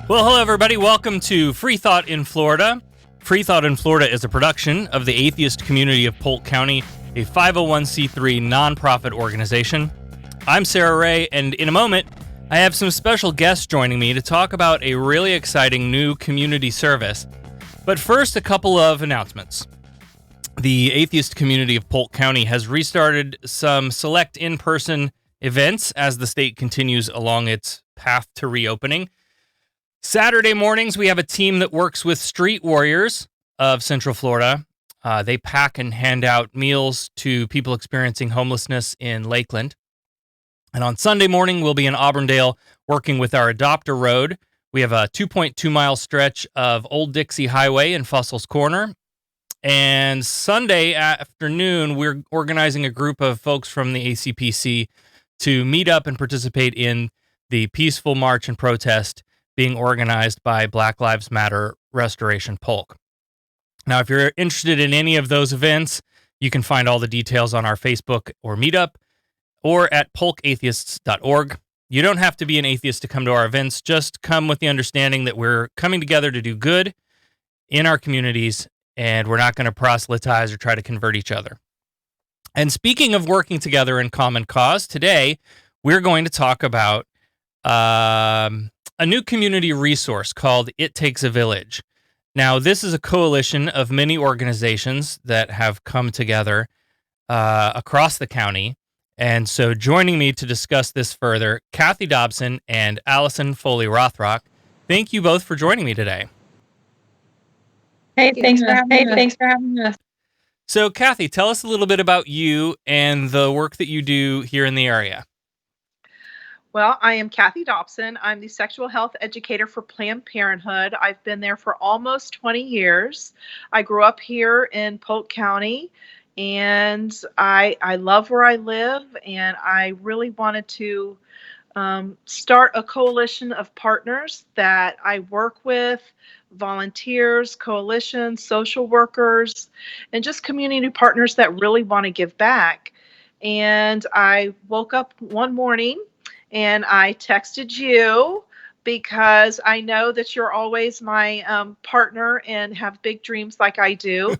Well, hello, everybody. Welcome to Freethought in Florida. Freethought in Florida is a production of the Atheist community of Polk County, a 501c3 nonprofit organization. I'm Sarah Ray, and in a moment, I have some special guests joining me to talk about a really exciting new community service. But first, a couple of announcements. The Atheist community of Polk County has restarted some select in-person events as the state continues along its path to reopening. Saturday mornings, we have a team that works with Street Warriors of Central Florida. They pack and hand out meals to people experiencing homelessness in Lakeland. And on Sunday morning, we'll be in Auburndale working with our Adopter Road. We have a 2.2-mile stretch of Old Dixie Highway in Fussel's Corner. And Sunday afternoon, we're organizing a group of folks from the ACPC to meet up and participate in the peaceful march and protest being organized by Black Lives Matter Restoration Polk. Now, if you're interested in any of those events, you can find all the details on our Facebook or Meetup or at polkatheists.org. You don't have to be an atheist to come to our events. Just come with the understanding that we're coming together to do good in our communities, and we're not going to proselytize or try to convert each other. And speaking of working together in common cause, today we're going to talk about a new community resource called It Takes a Village. Now, this is a coalition of many organizations that have come together across the county. And so joining me to discuss this further, Kathy Dobson and Alison Foley-Rothrock. Thank you both for joining me today. Hey, thanks for having us. So, Kathy, tell us a little bit about you and the work that you do here in the area. Well, I am Kathy Dobson. I'm the sexual health educator for Planned Parenthood. I've been there for almost 20 years. I grew up here in Polk County, and I love where I live, and I really wanted to start a coalition of partners that I work with, volunteers, coalitions, social workers, and just community partners that really want to give back. And I woke up one morning and I texted you because I know that you're always my partner and have big dreams like I do.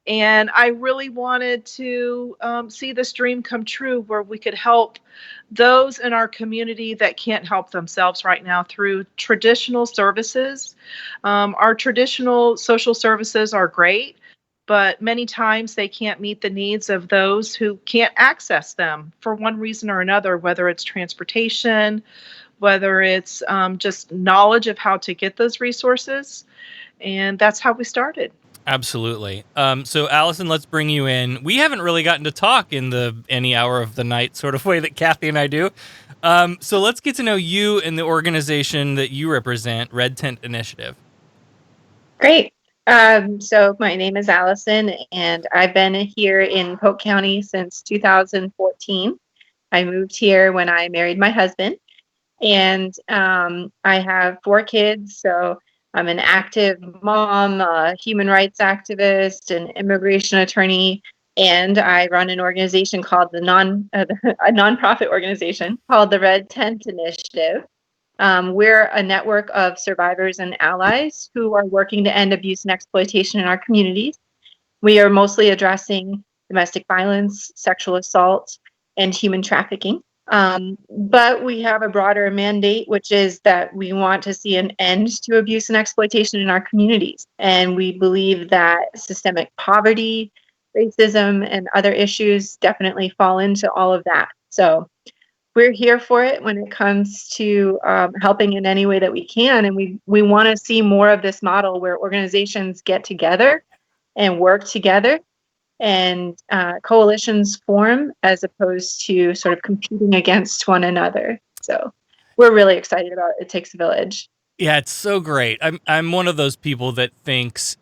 And I really wanted to see this dream come true where we could help those in our community that can't help themselves right now through traditional services. Our traditional social services are great, but many times they can't meet the needs of those who can't access them for one reason or another, whether it's transportation, whether it's just knowledge of how to get those resources. And that's how we started. Absolutely. So, Allison, let's bring you in. We haven't really gotten to talk in the any hour of the night sort of way that Kathy and I do. So let's get to know you and the organization that you represent, Red Tent Initiative. Great. So my name is Allison, and I've been here in Polk County since 2014. I moved here when I married my husband, and I have 4 kids, so I'm an active mom, a human rights activist, an immigration attorney, and I run an organization called a nonprofit organization called the Red Tent Initiative. We're a network of survivors and allies who are working to end abuse and exploitation in our communities. We are mostly addressing domestic violence, sexual assault, and human trafficking. But we have a broader mandate, which is that we want to see an end to abuse and exploitation in our communities. And we believe that systemic poverty, racism, and other issues definitely fall into all of that. So we're here for it when it comes to helping in any way that we can. And we want to see more of this model where organizations get together and work together and coalitions form as opposed to sort of competing against one another. So we're really excited about It Takes a Village. Yeah, it's so great. I'm one of those people that thinks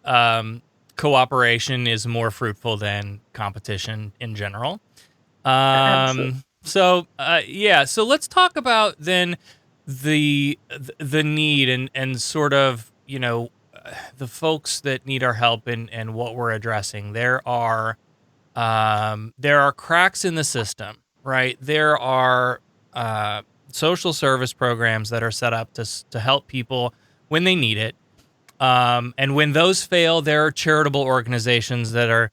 cooperation is more fruitful than competition in general. So let's talk about then the need and sort of, you know, the folks that need our help and what we're addressing. There are cracks in the system, right? There are social service programs that are set up to help people when they need it. And when those fail, there are charitable organizations that are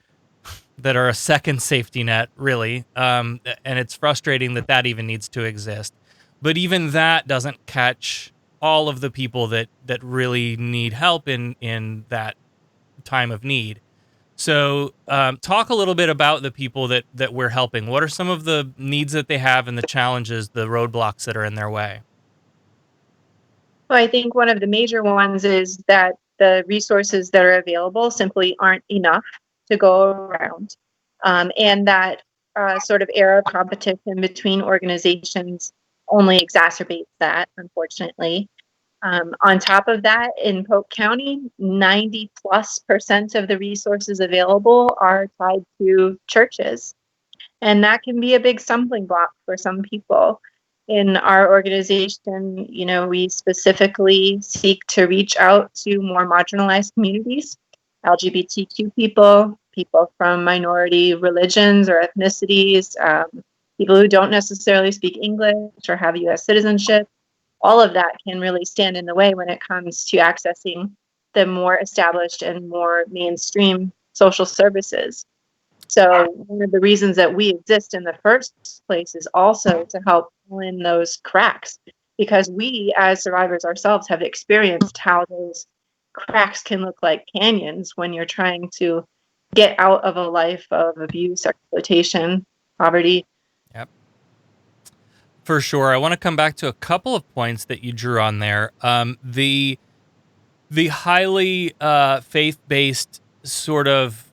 a second safety net, really. And it's frustrating that even needs to exist. But even that doesn't catch all of the people that really need help in that time of need. So talk a little bit about the people that we're helping. What are some of the needs that they have and the challenges, the roadblocks that are in their way? Well, I think one of the major ones is that the resources that are available simply aren't enough to go around. And that sort of era of competition between organizations only exacerbates that, unfortunately. On top of that, in Polk County, 90+% of the resources available are tied to churches. And that can be a big stumbling block for some people. In our organization, we specifically seek to reach out to more marginalized communities, LGBTQ people, people from minority religions or ethnicities, people who don't necessarily speak English or have US citizenship. All of that can really stand in the way when it comes to accessing the more established and more mainstream social services. So one of the reasons that we exist in the first place is also to help fill in those cracks, because we as survivors ourselves have experienced how those cracks can look like canyons when you're trying to get out of a life of abuse, exploitation, poverty. Yep. For sure. I want to come back to a couple of points that you drew on there. The highly faith-based sort of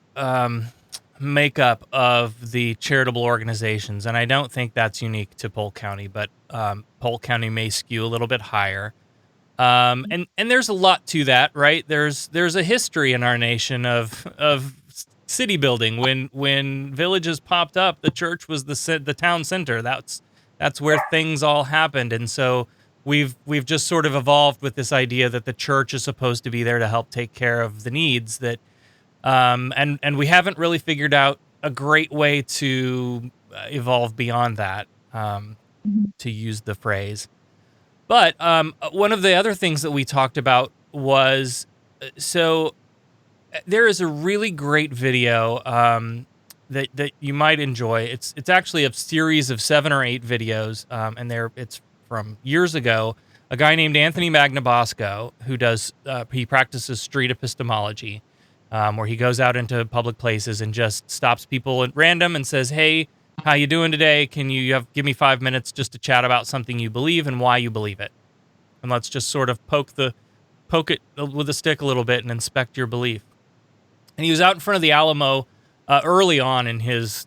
makeup of the charitable organizations, and I don't think that's unique to Polk County, but Polk County may skew a little bit higher. And there's a lot to that, right? There's a history in our nation of city building. When villages popped up, the church was the town center. That's where things all happened, and so we've just sort of evolved with this idea that the church is supposed to be there to help take care of the needs that. And we haven't really figured out a great way to evolve beyond that, to use the phrase. But one of the other things that we talked about was, so there is a really great video that you might enjoy. It's actually a series of 7 or 8 videos, and it's from years ago. A guy named Anthony Magnabosco who he practices street epistemology. Where he goes out into public places and just stops people at random and says, "Hey, how you doing today? Can you give me 5 minutes just to chat about something you believe and why you believe it? And let's just sort of poke it with a stick a little bit and inspect your belief." And he was out in front of the Alamo early on in his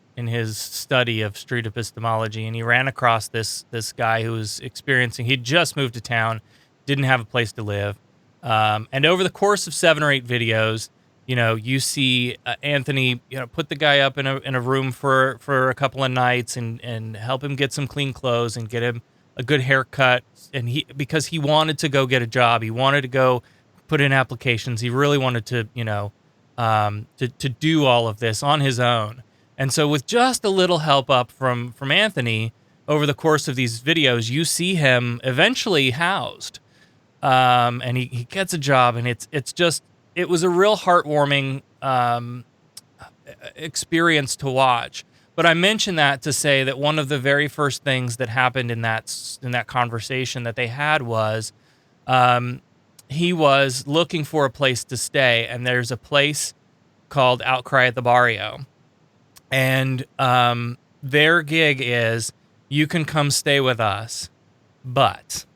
study of street epistemology, and he ran across this guy who was he'd just moved to town, didn't have a place to live, and over the course of 7 or 8 videos, you see Anthony, put the guy up in a room for a couple of nights and help him get some clean clothes and get him a good haircut. And because he wanted to go get a job, he wanted to go put in applications. He really wanted to, to do all of this on his own. And so with just a little help up from Anthony over the course of these videos, you see him eventually housed. And he gets a job, and it was a real heartwarming experience to watch. But I mention that to say that one of the very first things that happened in that conversation that they had was he was looking for a place to stay, and there's a place called Outcry at the Barrio. And their gig is, you can come stay with us, but...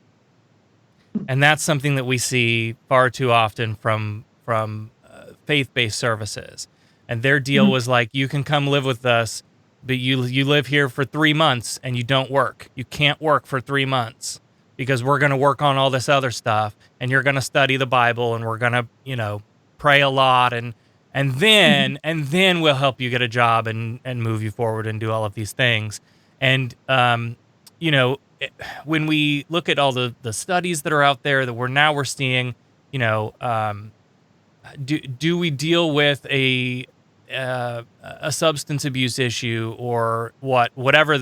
And that's something that we see far too often from faith-based services. And their deal was like, you can come live with us, but you live here for 3 months and you don't work. You can't work for 3 months because we're going to work on all this other stuff, and you're going to study the Bible, and we're going to, pray a lot, and then we'll help you get a job and move you forward and do all of these things. And when we look at all the studies that are out there that we're seeing, do we deal with a substance abuse issue or whatever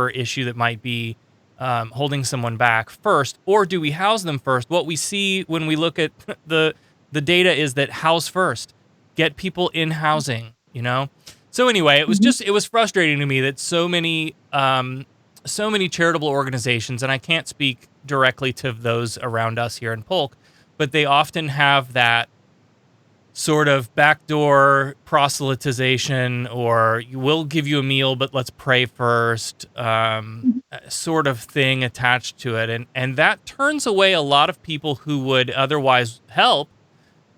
issue that might be holding someone back first, or do we house them first? What we see when we look at the data is that house first, get people in housing, you know? So anyway, it was frustrating to me that so many charitable organizations, and I can't speak directly to those around us here in Polk, but they often have that sort of backdoor proselytization, or we'll give you a meal, but let's pray first, sort of thing attached to it. And that turns away a lot of people who would otherwise help,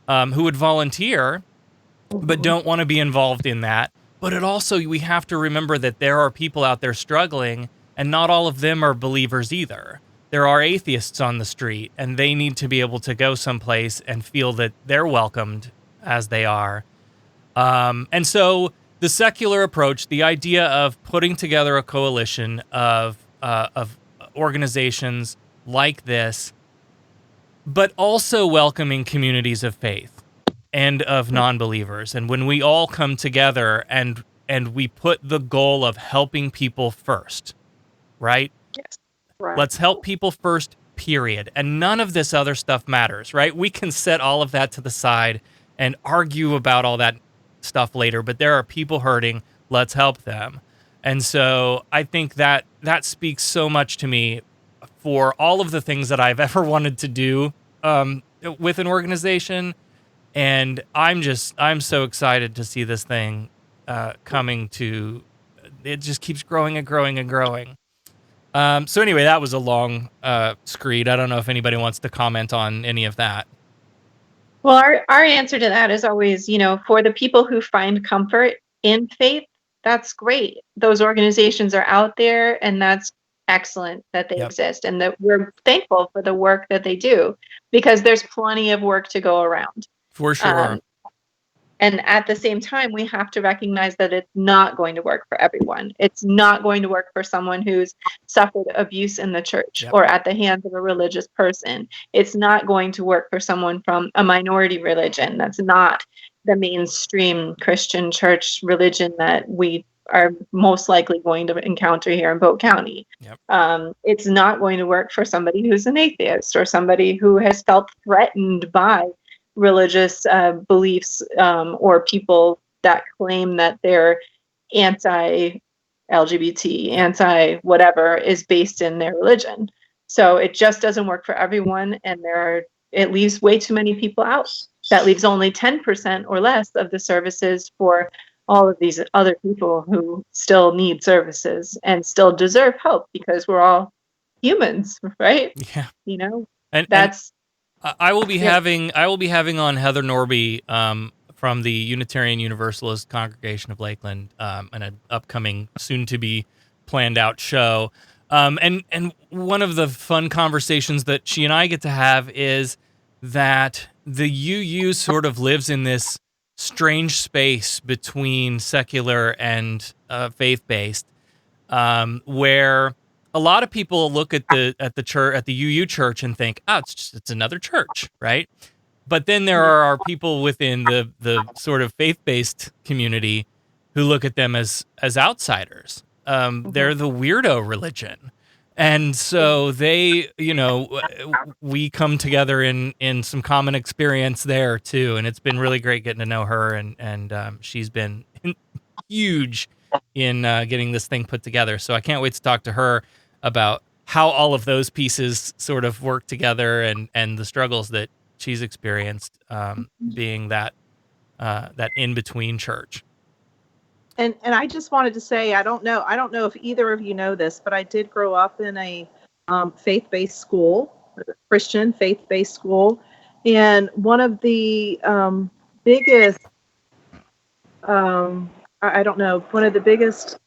who would volunteer, but don't want to be involved in that. But it also, we have to remember that there are people out there struggling, and not all of them are believers either. There are atheists on the street, and they need to be able to go someplace and feel that they're welcomed as they are. And so the secular approach, the idea of putting together a coalition of organizations like this, but also welcoming communities of faith and of non-believers. And when we all come together and we put the goal of helping people first, right? Yes. Right. Let's help people first, period. And none of this other stuff matters, right? We can set all of that to the side and argue about all that stuff later, but there are people hurting. Let's help them. And so I think that speaks so much to me for all of the things that I've ever wanted to do with an organization. And I'm so excited to see this thing coming to, it just keeps growing and growing and growing. So anyway, that was a long screed. I don't know if anybody wants to comment on any of that. Well, our answer to that is always, for the people who find comfort in faith, that's great. Those organizations are out there, and that's excellent that they exist, and that we're thankful for the work that they do, because there's plenty of work to go around. For sure. And at the same time, we have to recognize that it's not going to work for everyone. It's not going to work for someone who's suffered abuse in the church or at the hands of a religious person. It's not going to work for someone from a minority religion. That's not the mainstream Christian church religion that we are most likely going to encounter here in Polk County. It's not going to work for somebody who's an atheist, or somebody who has felt threatened by religious beliefs, or people that claim that they're anti-LGBT, anti-whatever is based in their religion. So it just doesn't work for everyone, and it leaves way too many people out. That leaves only 10% or less of the services for all of these other people who still need services and still deserve help, because we're all humans, right? Yeah. And that's. I will be having on Heather Norby from the Unitarian Universalist Congregation of Lakeland in an upcoming, soon to be planned out show. And one of the fun conversations that she and I get to have is that the UU sort of lives in this strange space between secular and faith-based, where a lot of people look at the church, at the UU church, and think, it's another church, right? But then there are people within the sort of faith-based community who look at them as outsiders. They're the weirdo religion. And so they, we come together in some common experience there too. And it's been really great getting to know her, and she's been huge in getting this thing put together. So I can't wait to talk to her about how all of those pieces sort of work together, and the struggles that she's experienced being that in-between church. And I just wanted to say, I don't know if either of you know this, but I did grow up in a faith-based school, Christian faith-based school, and one of the biggest, one of the biggest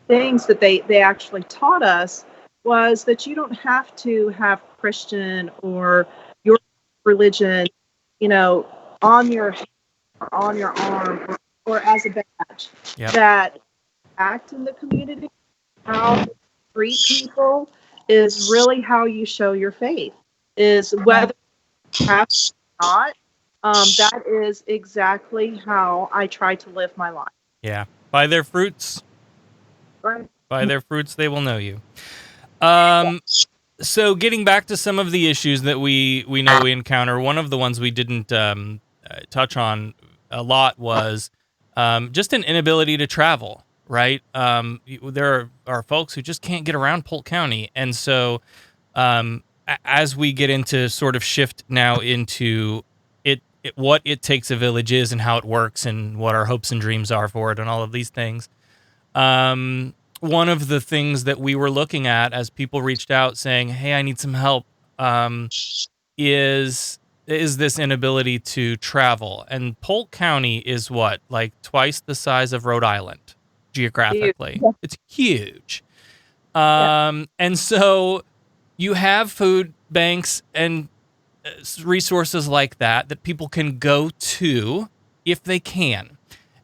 things that they actually taught us was that you don't have to have Christian or your religion, on your arm or as a badge. That act in the community, how you treat people, is really how you show your faith. Is whether you have or not. That is exactly how I try to live my life. Yeah, by their fruits. Right. By their fruits, they will know you. So getting back to some of the issues that we know we encounter, one of the ones we didn't touch on a lot was just an inability to travel, right? There are folks who just can't get around Polk County. And so as we get into sort of shift now into what it takes a village is and how it works and what our hopes and dreams are for it and all of these things, one of the things that we were looking at as people reached out saying, hey, I need some help, is this inability to travel. And Polk County is what, like twice the size of Rhode Island geographically. Yeah. It's huge. And so you have food banks and resources like that people can go to if they can.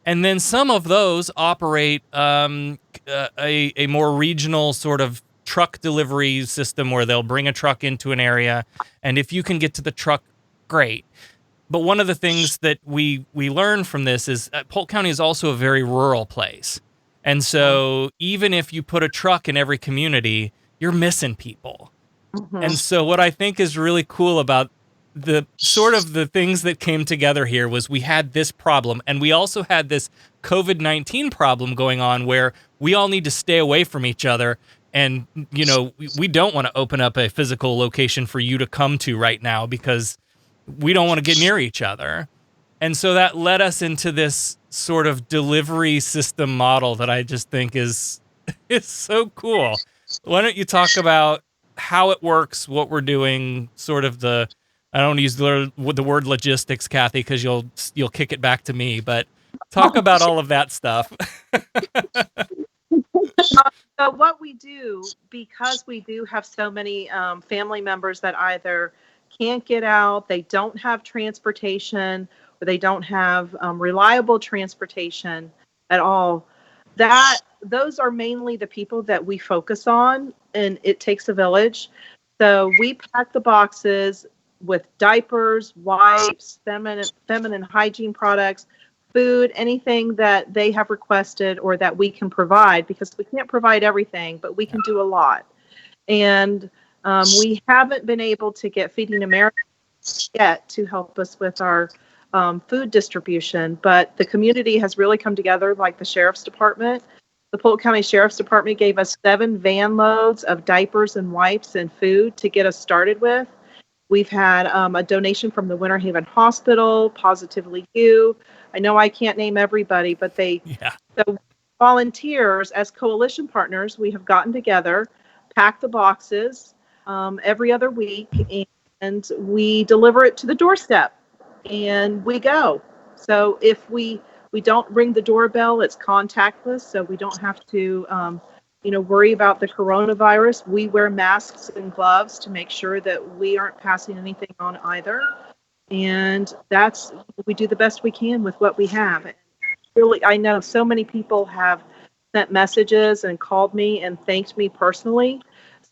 And then some of those operate a more regional sort of truck delivery system where they'll bring a truck into an area, and if you can get to the truck, great. But one of the things that we learn from this is Polk County is also a very rural place. And so even if you put a truck in every community, you're missing people. Mm-hmm. And so what I think is really cool about the sort of the things that came together here was we had this problem, and we also had this COVID-19 problem going on where we all need to stay away from each other. And, you know, we don't want to open up a physical location for you to come to right now because we don't want to get near each other. And so that led us into this sort of delivery system model that I just think is so cool. Why don't you talk about how it works, what we're doing, sort of I don't use the word logistics, Kathy, because you'll kick it back to me, but talk about all of that stuff. So what we do, because we do have so many family members that either can't get out, they don't have transportation, or they don't have reliable transportation at all, those are mainly the people that we focus on, and it takes a village. So we pack the boxes with diapers, wipes, feminine hygiene products, food, anything that they have requested or that we can provide, because we can't provide everything, but we can do a lot. And we haven't been able to get Feeding America yet to help us with our food distribution, but the community has really come together, like the Sheriff's Department. The Polk County Sheriff's Department gave us 7 van loads of diapers and wipes and food to get us started with. We've had a donation from the Winter Haven Hospital, Positively You. I know I can't name everybody, but the volunteers as coalition partners, we have gotten together, packed the boxes every other week, and we deliver it to the doorstep, and we go. So if we don't ring the doorbell, it's contactless, so we don't have to worry about the coronavirus. We wear masks and gloves to make sure that we aren't passing anything on either. And we do the best we can with what we have. Really, I know so many people have sent messages and called me and thanked me personally.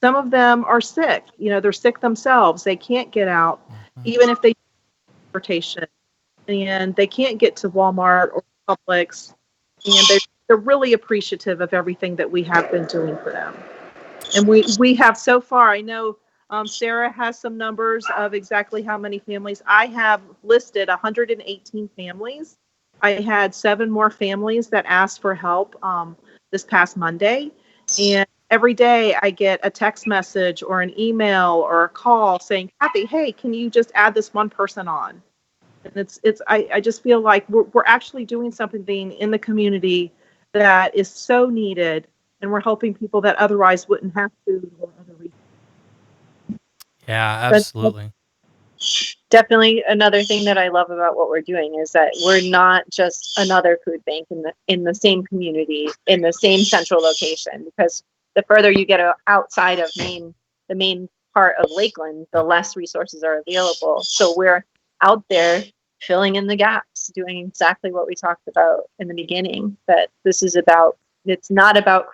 Some of them are sick. They're sick themselves. They can't get out, even if they have transportation, and they can't get to Walmart or Publix. And they're really appreciative of everything that we have been doing for them. And we have so far, I know Sarah has some numbers of exactly how many families. I have listed 118 families. I had 7 more families that asked for help this past Monday. And every day I get a text message or an email or a call saying, Kathy, hey, can you just add this one person on? And I just feel like we're actually doing something in the community that is so needed, and we're helping people that otherwise wouldn't have food or other reasons. Yeah, absolutely. Definitely another thing that I love about what we're doing is that we're not just another food bank in the same community, in the same central location, because the further you get outside of the main part of Lakeland, the less resources are available. So we're out there filling in the gaps, doing exactly what we talked about in the beginning, that it's not about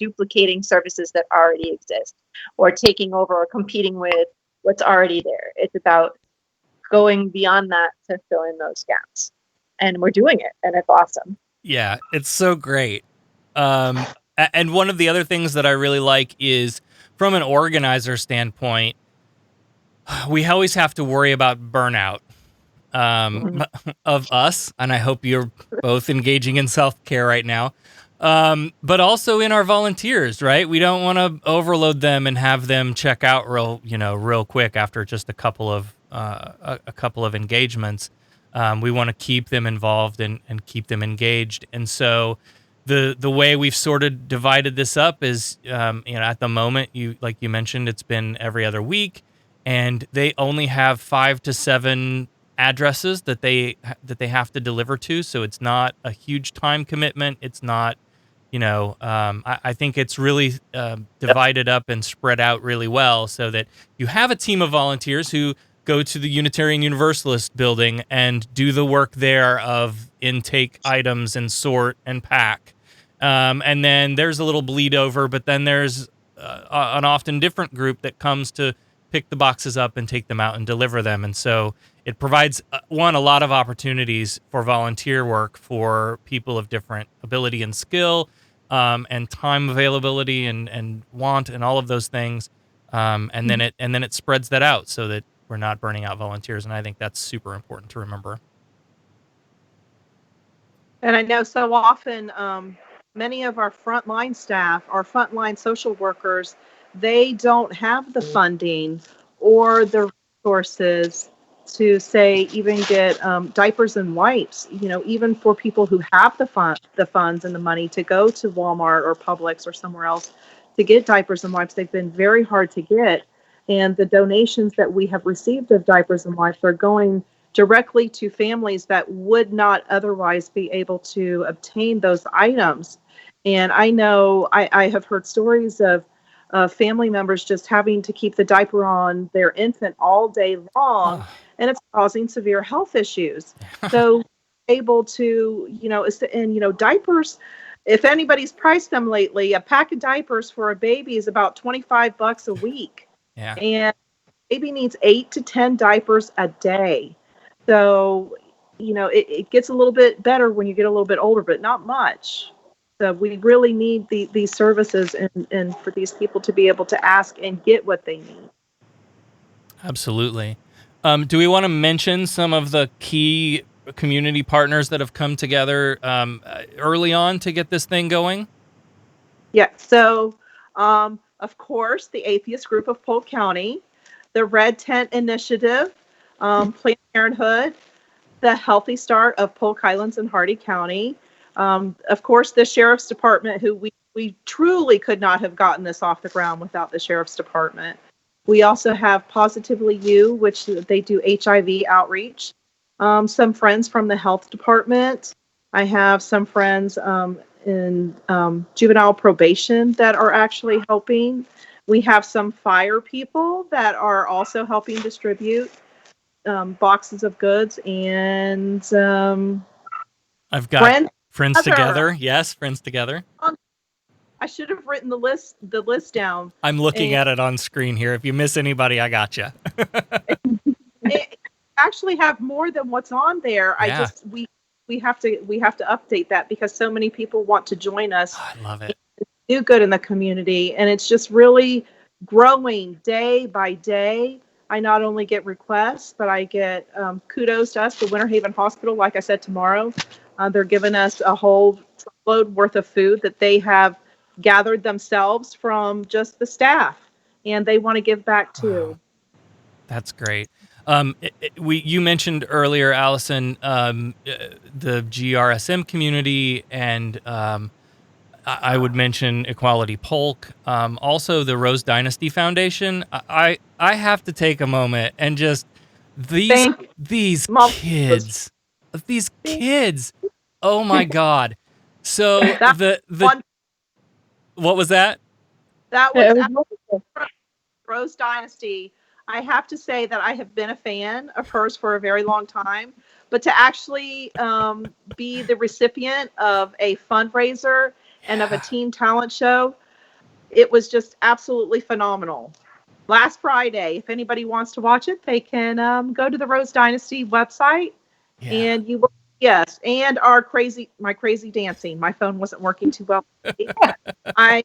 duplicating services that already exist or taking over or competing with what's already there. It's about going beyond that to fill in those gaps. And we're doing it, and it's awesome. Yeah, it's so great. And one of the other things that I really like is from an organizer standpoint, we always have to worry about burnout of us, and I hope you're both engaging in self-care right now, but also in our volunteers, right? We don't want to overload them and have them check out real quick after just a couple of engagements. We want to keep them involved and keep them engaged, and so the way we've sort of divided this up is, at the moment, like you mentioned, it's been every other week, and they only have 5 to 7 addresses that they have to deliver to. So it's not a huge time commitment. It's not, I think it's really divided up and spread out really well, so that you have a team of volunteers who go to the Unitarian Universalist building and do the work there of intake items and sort and pack. And then there's a little bleed over, but then there's an often different group that comes to pick the boxes up and take them out and deliver them. And so it provides, a lot of opportunities for volunteer work for people of different ability and skill, and time availability and want and all of those things. And then it spreads that out so that we're not burning out volunteers. And I think that's super important to remember. And I know so often, many of our frontline staff, our frontline social workers, they don't have the funding or the resources to, say, even get diapers and wipes, even for people who have the funds and the money to go to Walmart or Publix or somewhere else to get diapers and wipes. They've been very hard to get. And the donations that we have received of diapers and wipes are going directly to families that would not otherwise be able to obtain those items. And I know I have heard stories of family members just having to keep the diaper on their infant all day long, and it's causing severe health issues. So able to, diapers, if anybody's priced them lately, a pack of diapers for a baby is about $25 a week. Yeah. And baby needs 8 to 10 diapers a day. So, it gets a little bit better when you get a little bit older, but not much. So we really need these services and for these people to be able to ask and get what they need. Absolutely. Do we want to mention some of the key community partners that have come together early on to get this thing going? Yeah. So, of course, the Atheist group of Polk County, the Red Tent Initiative, Planned Parenthood, the Healthy Start of Polk Highlands and Hardy County, of course, the Sheriff's Department, who we truly could not have gotten this off the ground without the Sheriff's Department. We also have Positively You, which they do HIV outreach. Some friends from the Health Department. I have some friends in juvenile probation that are actually helping. We have some fire people that are also helping distribute boxes of goods, and I've got Friends Together. Yes, Friends Together. I should have written the list down. I'm looking at it on screen here. If you miss anybody, I got you. It actually have more than what's on there. Yeah. We have to update that because so many people want to join us. Oh, I love it. Do good in the community, and it's just really growing day by day. I not only get requests, but I get kudos to us, the Winter Haven Hospital. Like I said, tomorrow, they're giving us a whole load worth of food that they have gathered themselves from just the staff, and they want to give back too. Wow. That's great. You mentioned earlier, Allison, the GRSM community, and I would mention Equality Polk, also the Rose Dynasty Foundation. I have to take a moment and just these kids. Oh my God! So what was that? That was Rose Dynasty. I have to say that I have been a fan of hers for a very long time, but to actually be the recipient of a fundraiser and of a teen talent show, it was just absolutely phenomenal. Last Friday, if anybody wants to watch it, they can go to the Rose Dynasty website, and you will. Yes, and my crazy dancing. My phone wasn't working too well. I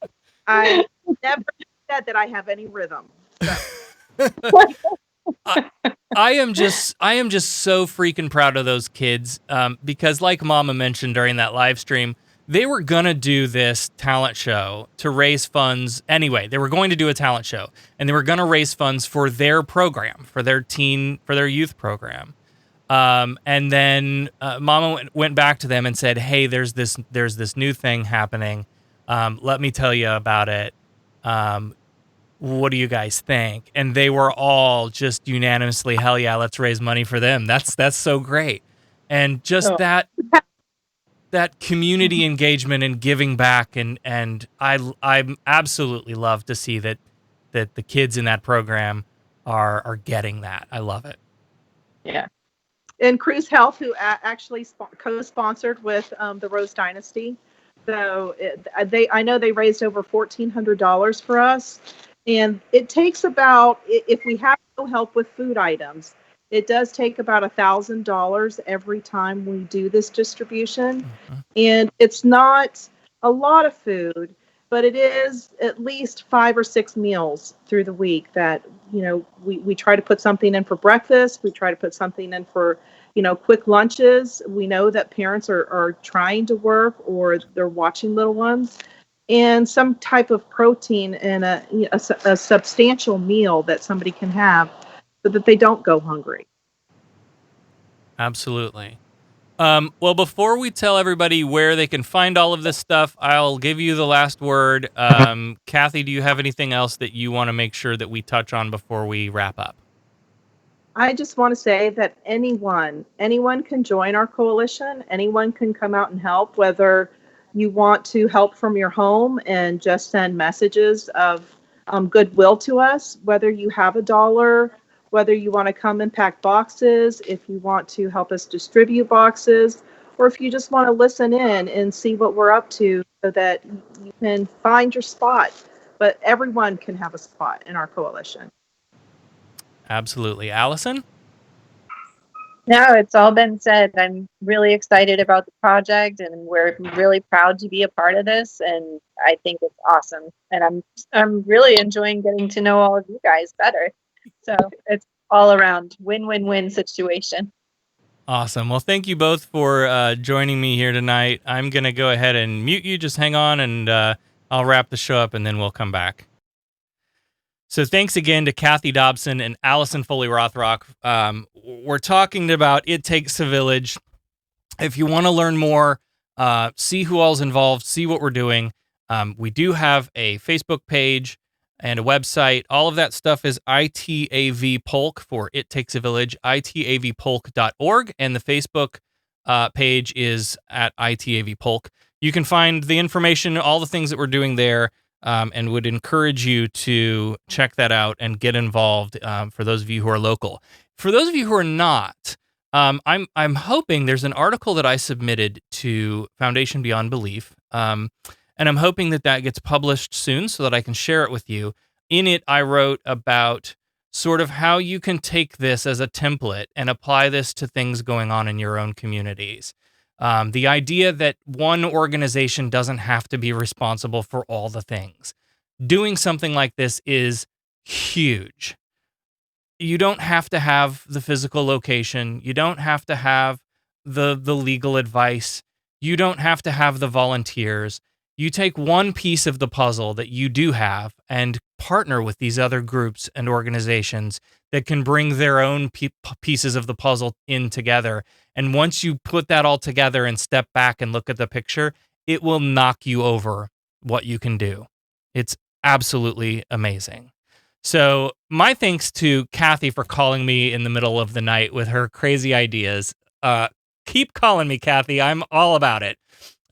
said that I have any rhythm. I am just so freaking proud of those kids because, like Mama mentioned during that live stream, they were gonna do this talent show to raise funds. Anyway, they were going to do a talent show, and they were gonna raise funds for their program, for their youth program. And then Mama went back to them and said, "Hey, there's this new thing happening. Let me tell you about it. What do you guys think?" And they were all just unanimously, "Hell yeah, let's raise money for them." That's so great. And just that community engagement and giving back, and I absolutely love to see that the kids in that program are getting that. I love it. Yeah. And Cruise Health, who actually co-sponsored with the Rose Dynasty, so I know they raised over $1,400 for us. And it takes about, if we have no help with food items, it does take about $1,000 every time we do this distribution. Mm-hmm. And it's not a lot of food, but it is at least 5 or 6 meals through the week that, we try to put something in for breakfast. We try to put something in for, quick lunches. We know that parents are trying to work or they're watching little ones. And some type of protein and a substantial meal that somebody can have so that they don't go hungry. Absolutely. Well, before we tell everybody where they can find all of this stuff, I'll give you the last word. Kathy, do you have anything else that you want to make sure that we touch on before we wrap up? I just want to say that anyone can join our coalition. Anyone can come out and help, whether you want to help from your home and just send messages of goodwill to us, whether you have $1, whether you want to come and pack boxes, if you want to help us distribute boxes, or if you just want to listen in and see what we're up to so that you can find your spot. But everyone can have a spot in our coalition. Absolutely. Allison? No, it's all been said. I'm really excited about the project, and we're really proud to be a part of this. And I think it's awesome. And I'm really enjoying getting to know all of you guys better. So it's all around win-win-win situation. Awesome. Well, thank you both for joining me here tonight. I'm going to go ahead and mute you. Just hang on, and I'll wrap the show up, and then we'll come back. So thanks again to Kathy Dobson and Alison Foley-Rothrock. We're talking about It Takes a Village. If you want to learn more, see who all's involved, see what we're doing, we do have a Facebook page and a website. All of that stuff is ITAV Polk for It Takes a Village, itavpolk.org, and the Facebook page is at ITAV Polk. You can find the information, all the things that we're doing there, and would encourage you to check that out and get involved for those of you who are local. For those of you who are not, I'm hoping there's an article that I submitted to Foundation Beyond Belief, and I'm hoping that gets published soon so that I can share it with you. In it, I wrote about sort of how you can take this as a template and apply this to things going on in your own communities. The idea that one organization doesn't have to be responsible for all the things. Doing something like this is huge. You don't have to have the physical location. You don't have to have the legal advice. You don't have to have the volunteers. You take one piece of the puzzle that you do have and partner with these other groups and organizations that can bring their own pieces of the puzzle in together. And once you put that all together and step back and look at the picture, it will knock you over what you can do. It's absolutely amazing. So my thanks to Kathy for calling me in the middle of the night with her crazy ideas. Keep calling me, Kathy. I'm all about it.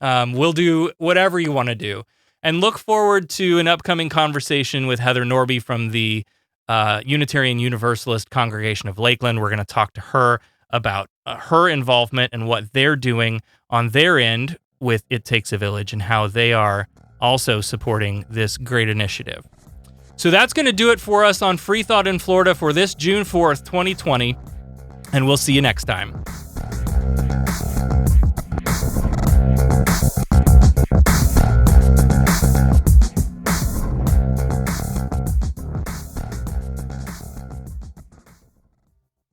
We'll do whatever you want to do. And look forward to an upcoming conversation with Heather Norby from the Unitarian Universalist Congregation of Lakeland. We're going to talk to her about her involvement and what they're doing on their end with It Takes a Village and how they are also supporting this great initiative. So that's going to do it for us on Freethought in Florida for this June 4th, 2020, and we'll see you next time.